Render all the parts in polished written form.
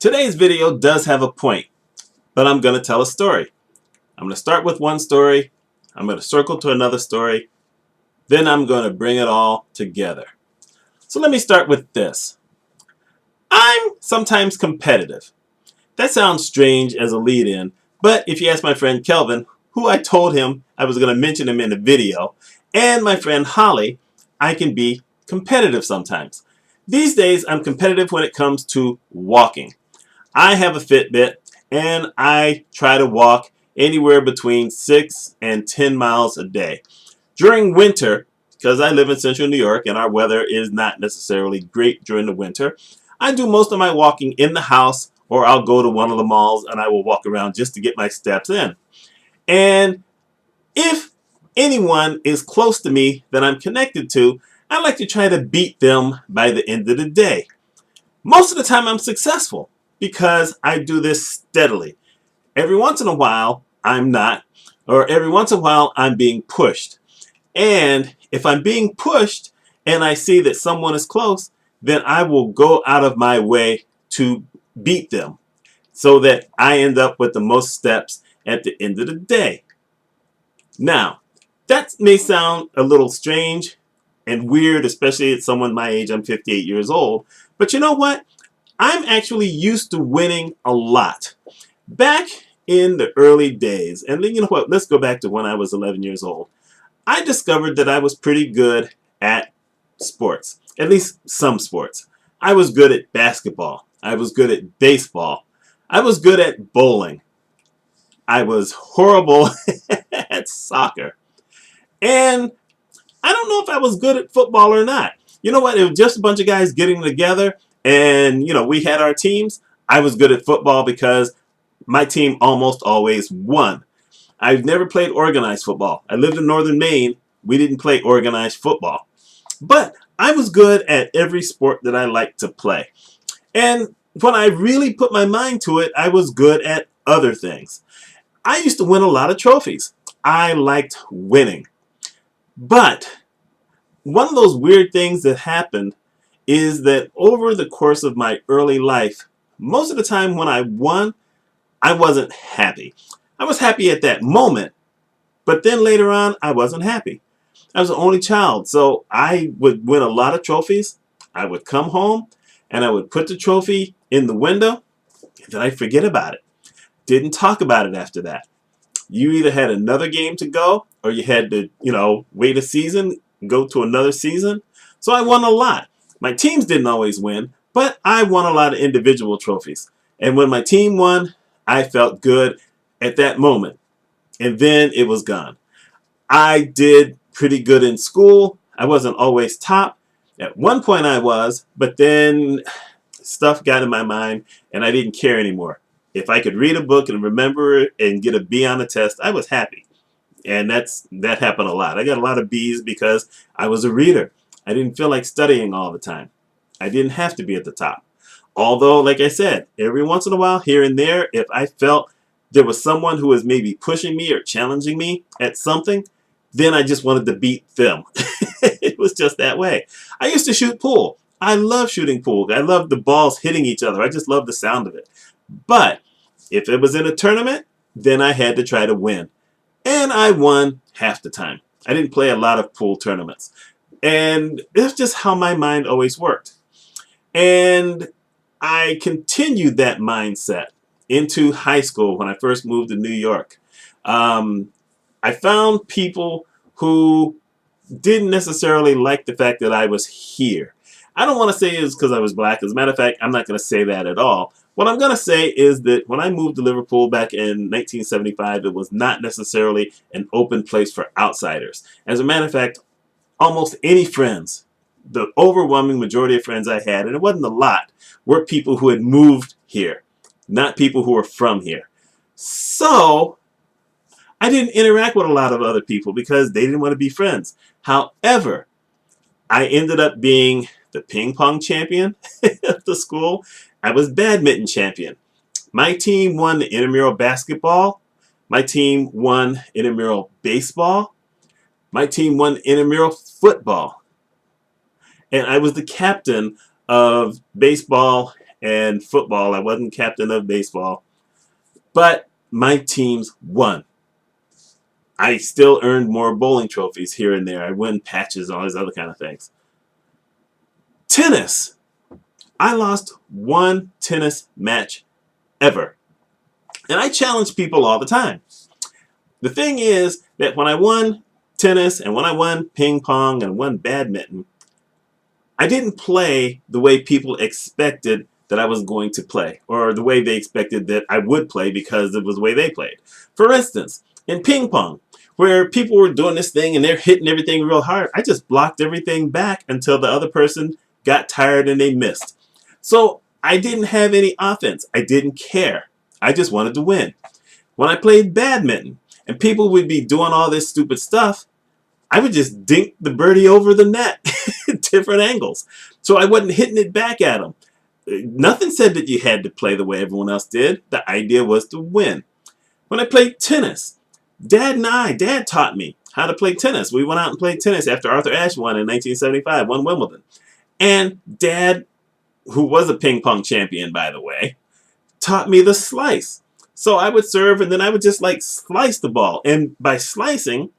Today's video does have a point, but I'm going to tell a story. I'm going to start with one story, I'm going to circle to another story, then I'm going to bring it all together. So let me start with this. I'm sometimes competitive. That sounds strange as a lead-in, but if you ask my friend Kelvin, who I told him I was going to mention him in the video, and my friend Holly, I can be competitive sometimes. These days, I'm competitive when it comes to walking. I have a Fitbit, and I try to walk anywhere between 6 and 10 miles a day. During winter, because I live in central New York and our weather is not necessarily great during the winter, I do most of my walking in the house, or I'll go to one of the malls and I will walk around just to get my steps in. And if anyone is close to me that I'm connected to, I like to try to beat them by the end of the day. Most of the time I'm successful because I do this steadily. Every once in a while I'm not, or every once in a while I'm being pushed. And if I'm being pushed and I see that someone is close, then I will go out of my way to beat them so that I end up with the most steps at the end of the day. Now, that may sound a little strange and weird, especially at someone my age. I'm 58 years old. But you know what? I'm actually used to winning a lot. Back in the early days, and you know what? Let's go back to when I was 11 years old. I discovered that I was pretty good at sports, at least some sports. I was good at basketball. I was good at baseball. I was good at bowling. I was horrible at soccer. And I don't know if I was good at football or not. You know what? It was just a bunch of guys getting together and, we had our teams. I was good at football because my team almost always won. I've never played organized football. I lived in northern Maine. We didn't play organized football. But I was good at every sport that I liked to play. And when I really put my mind to it, I was good at other things. I used to win a lot of trophies. I liked winning. But one of those weird things that happened is that over the course of my early life, most of the time when I won, I wasn't happy. I was happy at that moment, but then later on, I wasn't happy. I was the only child, so I would win a lot of trophies. I would come home, and I would put the trophy in the window, and then I'd forget about it. Didn't talk about it after that. You either had another game to go, or you had to, wait a season, go to another season. So I won a lot. My teams didn't always win, but I won a lot of individual trophies. And when my team won, I felt good at that moment. And then it was gone. I did pretty good in school. I wasn't always top. At one point I was, but then stuff got in my mind and I didn't care anymore. If I could read a book and remember it and get a B on a test, I was happy. And that happened a lot. I got a lot of B's because I was a reader. I didn't feel like studying all the time. I didn't have to be at the top. Although, like I said, every once in a while, here and there, if I felt there was someone who was maybe pushing me or challenging me at something, then I just wanted to beat them. It was just that way. I used to shoot pool. I love shooting pool. I love the balls hitting each other. I just love the sound of it. But if it was in a tournament, then I had to try to win. And I won half the time. I didn't play a lot of pool tournaments. And that's just how my mind always worked. And I continued that mindset into high school when I first moved to New York. I found people who didn't necessarily like the fact that I was here. I don't want to say it was because I was black. As a matter of fact, I'm not going to say that at all. What I'm going to say is that when I moved to Liverpool back in 1975, it was not necessarily an open place for outsiders. As a matter of fact, almost any friends, the overwhelming majority of friends I had, and it wasn't a lot, were people who had moved here, not people who were from here. So I didn't interact with a lot of other people because they didn't want to be friends. However, I ended up being the ping pong champion at the school. I was badminton champion. My team won the intramural basketball. My team won intramural baseball. My team won intramural football. And I was the captain of baseball and football. I wasn't captain of baseball. But my teams won. I still earned more bowling trophies here and there. I win patches and all these other kind of things. Tennis. I lost one tennis match ever. And I challenge people all the time. The thing is that when I won tennis and when I won ping pong and won badminton, I didn't play the way people expected that I was going to play, or the way they expected that I would play because it was the way they played. For instance, in ping pong, where people were doing this thing and they're hitting everything real hard, I just blocked everything back until the other person got tired and they missed. So I didn't have any offense. I didn't care. I just wanted to win. When I played badminton and people would be doing all this stupid stuff, I would just dink the birdie over the net at different angles. So I wasn't hitting it back at them. Nothing said that you had to play the way everyone else did. The idea was to win. When I played tennis, Dad taught me how to play tennis. We went out and played tennis after Arthur Ashe won in 1975, won Wimbledon. And Dad, who was a ping pong champion, by the way, taught me the slice. So I would serve and then I would just like slice the ball. And by slicing,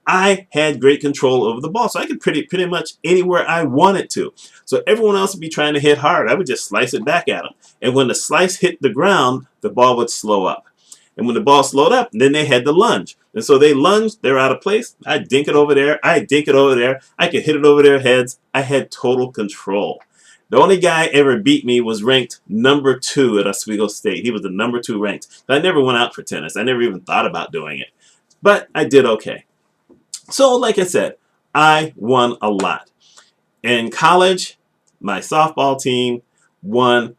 I had great control over the ball. So I could pretty much anywhere I wanted to. So everyone else would be trying to hit hard. I would just slice it back at them. And when the slice hit the ground, the ball would slow up. And when the ball slowed up, then they had to lunge. And so they lunged, they're out of place. I'd dink it over there. I'd dink it over there. I could hit it over their heads. I had total control. The only guy ever beat me was ranked number 2 at Oswego State. He was the number 2 ranked. I never went out for tennis. I never even thought about doing it. But I did okay. So like I said, I won a lot. In college, my softball team won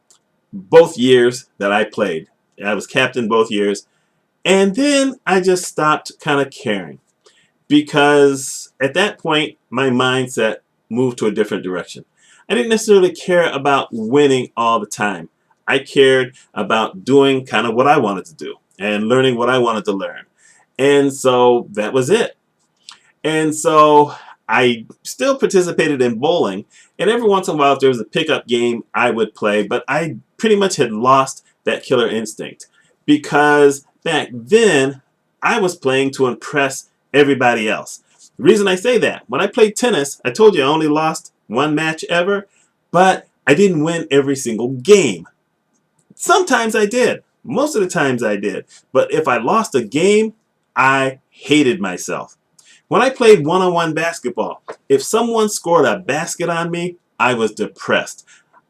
both years that I played. I was captain both years. And then I just stopped kind of caring. Because at that point, my mindset moved to a different direction. I didn't necessarily care about winning all the time. I cared about doing kind of what I wanted to do and learning what I wanted to learn. And so that was it. And so I still participated in bowling. And every once in a while, if there was a pickup game, I would play. But I pretty much had lost that killer instinct. Because back then, I was playing to impress everybody else. The reason I say that, when I played tennis, I told you I only lost one match ever, but I didn't win every single game. Sometimes I did. Most of the times I did. But if I lost a game, I hated myself. When I played one-on-one basketball, if someone scored a basket on me, I was depressed.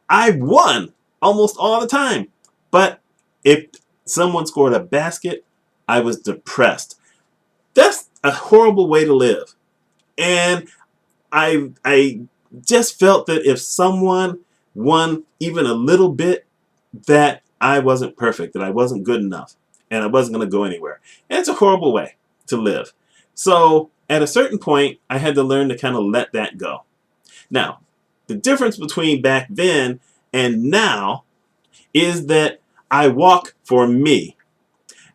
I won almost all the time. But if someone scored a basket, I was depressed. That's a horrible way to live. And I just felt that if someone won even a little bit, that I wasn't perfect, that I wasn't good enough, and I wasn't going to go anywhere. And it's a horrible way to live. So at a certain point, I had to learn to kind of let that go. Now, the difference between back then and now is that I walk for me.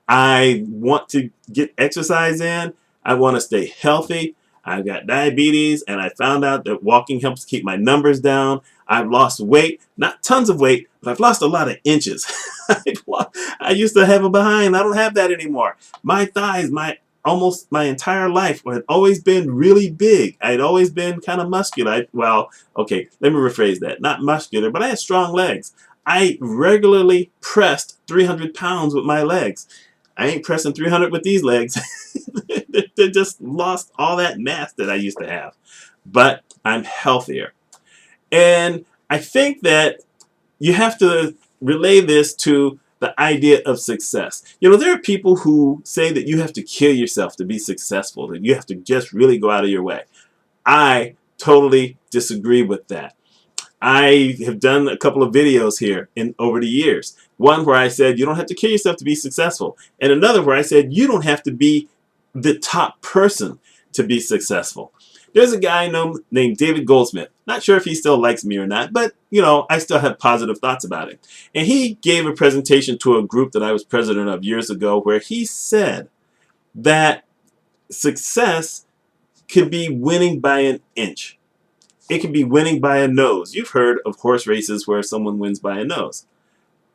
I want to get exercise in. I want to stay healthy. I've got diabetes, and I found out that walking helps keep my numbers down. I've lost weight, not tons of weight, but I've lost a lot of inches. I used to have a behind. I don't have that anymore. My thighs, almost my entire life had always been really big. I'd always been kind of muscular. Well, okay, let me rephrase that. Not muscular, but I had strong legs. I regularly pressed 300 pounds with my legs. I ain't pressing 300 with these legs. They just lost all that mass that I used to have. But I'm healthier. And I think that you have to relay this to the idea of success. You know, there are people who say that you have to kill yourself to be successful, that you have to just really go out of your way. I totally disagree with that. I have done a couple of videos here over the years. One where I said you don't have to kill yourself to be successful. And another where I said you don't have to be the top person to be successful. There's a guy named David Goldsmith. Not sure if he still likes me or not, but, you know, I still have positive thoughts about it. And he gave a presentation to a group that I was president of years ago where he said that success could be winning by an inch. It can be winning by a nose. You've heard of horse races where someone wins by a nose.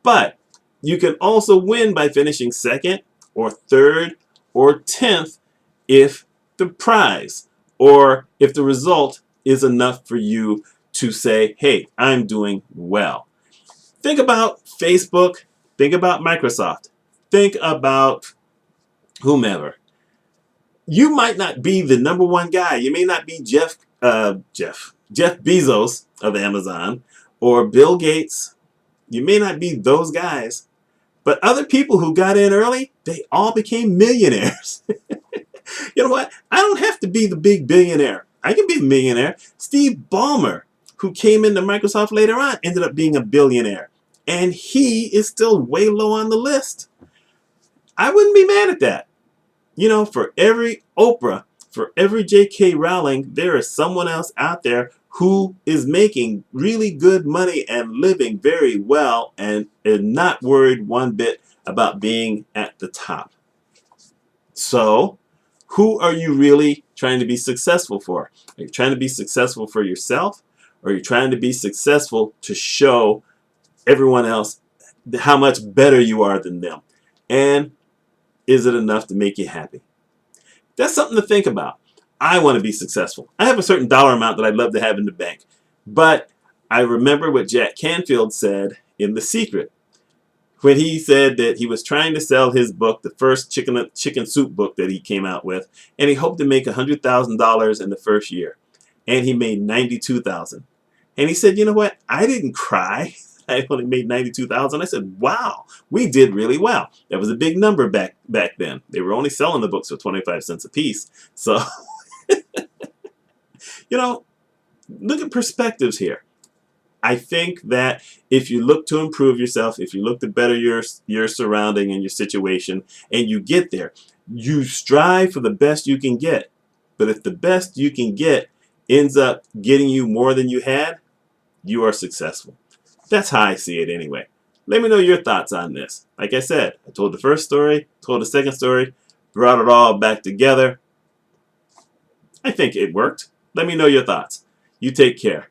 But you can also win by finishing second or third or 10th if the prize or if the result is enough for you to say, hey, I'm doing well. Think about Facebook. Think about Microsoft. Think about whomever. You might not be the number one guy. You may not be Jeff Bezos of Amazon or Bill Gates. You may not be those guys. But other people who got in early, they all became millionaires. You know what? I don't have to be the big billionaire. I can be a millionaire. Steve Ballmer, who came into Microsoft later on, ended up being a billionaire. And he is still way low on the list. I wouldn't be mad at that. You know, for every Oprah, for every J.K. Rowling, there is someone else out there who is making really good money and living very well and not worried one bit about being at the top. So, who are you really trying to be successful for? Are you trying to be successful for yourself? Or are you trying to be successful to show everyone else how much better you are than them? And is it enough to make you happy? That's something to think about. I want to be successful. I have a certain dollar amount that I'd love to have in the bank. But I remember what Jack Canfield said in The Secret, when he said that he was trying to sell his book, the first chicken soup book that he came out with, and he hoped to make $100,000 in the first year. And he made $92,000. And he said, you know what? I didn't cry. I only made $92,000. I said, wow, we did really well. That was a big number back then. They were only selling the books for 25 cents a piece. So, you know, look at perspectives here. I think that if you look to improve yourself, if you look to better your surrounding and your situation, and you get there, you strive for the best you can get. But if the best you can get ends up getting you more than you had, you are successful. That's how I see it anyway. Let me know your thoughts on this. Like I said, I told the first story, told the second story, brought it all back together. I think it worked. Let me know your thoughts. You take care.